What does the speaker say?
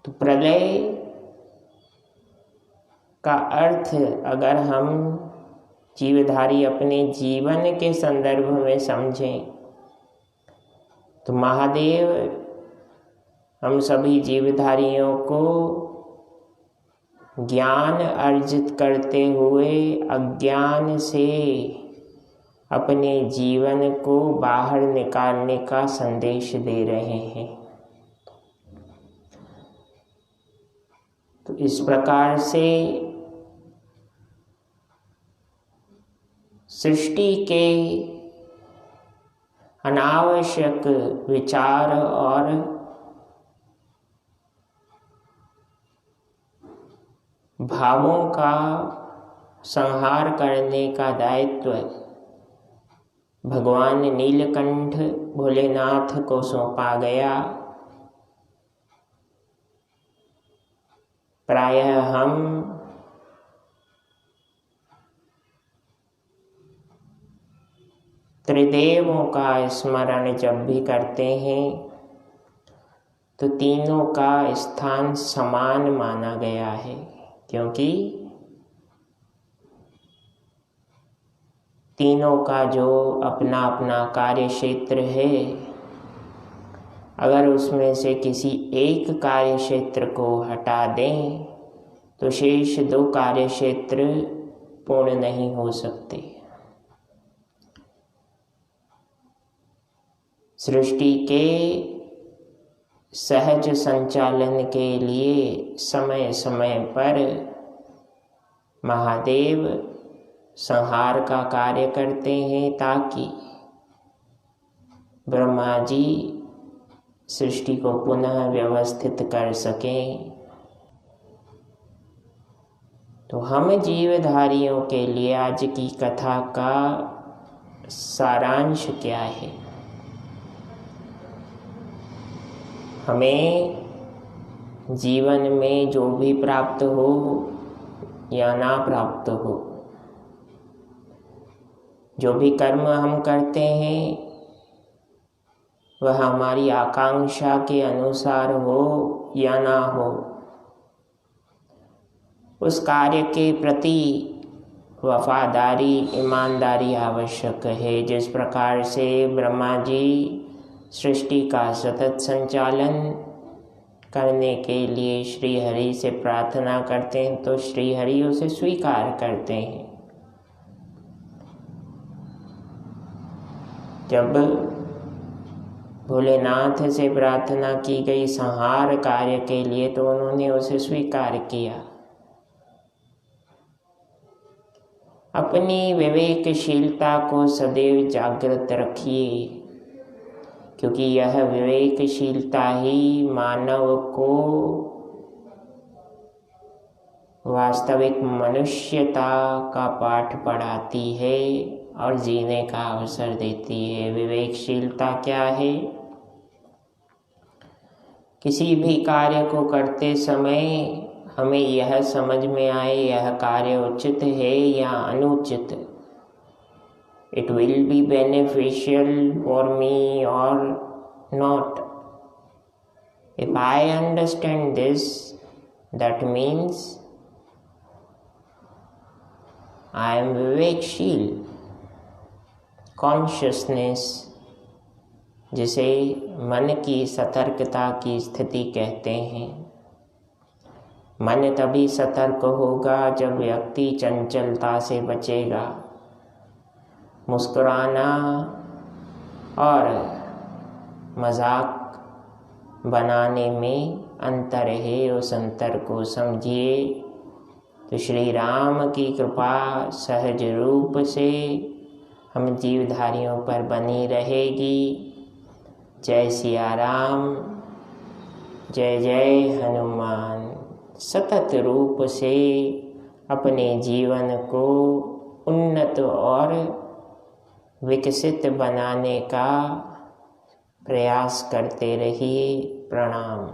तो प्रलय का अर्थ अगर हम जीवधारी अपने जीवन के संदर्भ में समझें तो महादेव हम सभी जीवधारियों को ज्ञान अर्जित करते हुए अज्ञान से अपने जीवन को बाहर निकालने का संदेश दे रहे हैं। तो इस प्रकार से सृष्टि के अनावश्यक विचार और भावों का संहार करने का दायित्व भगवान नीलकंठ भोलेनाथ को सौंपा गया। प्रायः हम त्रिदेवों का स्मरण जब भी करते हैं तो तीनों का स्थान समान माना गया है, क्योंकि तीनों का जो अपना अपना कार्य क्षेत्र है, अगर उसमें से किसी एक कार्य क्षेत्र को हटा दें तो शेष दो कार्य क्षेत्र पूर्ण नहीं हो सकते। सृष्टि के सहज संचालन के लिए समय समय पर महादेव संहार का कार्य करते हैं ताकि ब्रह्मा जी सृष्टि को पुनः व्यवस्थित कर सकें। तो हम जीवधारियों के लिए आज की कथा का सारांश क्या है? हमें जीवन में जो भी प्राप्त हो या ना प्राप्त हो, जो भी कर्म हम करते हैं वह हमारी आकांक्षा के अनुसार हो या ना हो, उस कार्य के प्रति वफादारी, ईमानदारी आवश्यक है। जिस प्रकार से ब्रह्मा जी सृष्टि का सतत संचालन करने के लिए श्री हरि से प्रार्थना करते हैं तो श्री हरि उसे स्वीकार करते हैं। जब भोलेनाथ से प्रार्थना की गई संहार कार्य के लिए तो उन्होंने उसे स्वीकार किया। अपनी विवेकशीलता को सदैव जागृत रखिए, क्योंकि यह विवेकशीलता ही मानव को वास्तविक मनुष्यता का पाठ पढ़ाती है और जीने का अवसर देती है। विवेकशीलता क्या है? किसी भी कार्य को करते समय हमें यह समझ में आए यह कार्य उचित है या अनुचित। It will be beneficial for me or not. If I understand this, that means I am विवेकशील। कॉन्शियसनेस, जिसे मन की सतर्कता की स्थिति कहते हैं। मन तभी सतर्क होगा जब व्यक्ति चंचलता से बचेगा। मुस्कुराना और मजाक बनाने में अंतर है, उस अंतर को समझिए। तो श्री राम की कृपा सहज रूप से हम जीवधारियों पर बनी रहेगी। जय सिया राम, जय जय हनुमान। सतत रूप से अपने जीवन को उन्नत और विकसित बनाने का प्रयास करते रहिए। प्रणाम।